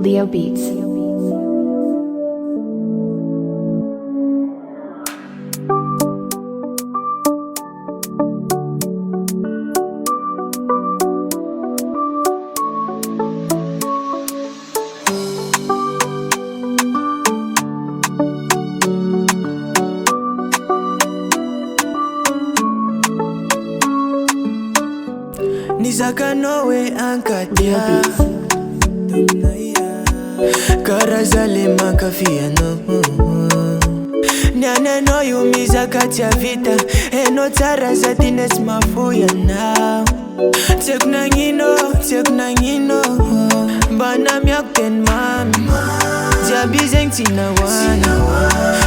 Leo Beats. Nizaka nowe ankatia Karazale makafia no Nyane no yumiza kati ya vita Eno tara za tines mafuya now Tek na ngino Bana myakten mami Diabizeng tina wana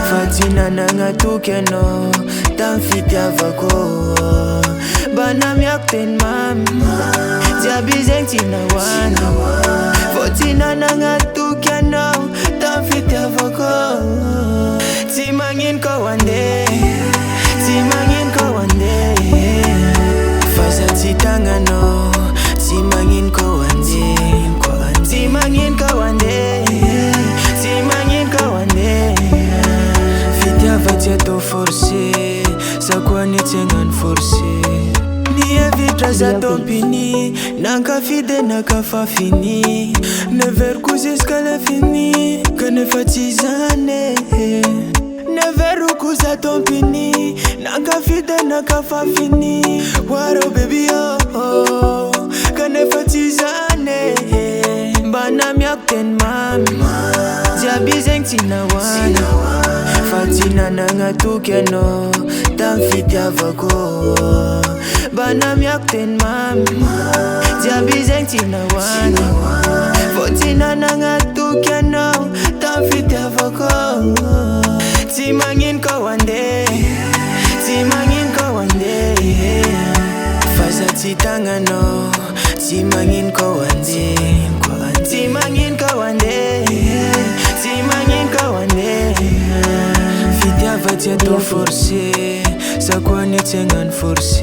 Fatina nanga tukeno Tamfiti avako Bana myakten mami Diabizeng tina wana Fatina nanga tukeno Tamfiti avako Timangin ko wande Timangin ko wande Faza titanga no Timangin ko wande Timangin ko wande Timangin ko wande Fitia vatia to force Sakwa nitengan force Ni evitra za tompini Nanka fide naka fa fini Never kuzis kala fini Kane fatizane Never kuza tompini Nanka fide naka fa fini Waro baby oh Kane fatizane Bana myakten mami Diabizeng tina wana Fatina nanga tukeno Tamfiti avako Bana myakten mami Diabizeng tina wana Fatina nanga tukeno Tamfiti avako Timangin ko wande Timangin ko wande Faza titanga no Timangin ko wande Timangin ko wande Timangin ko wande Fitia vatia to force Sakwa nitengan force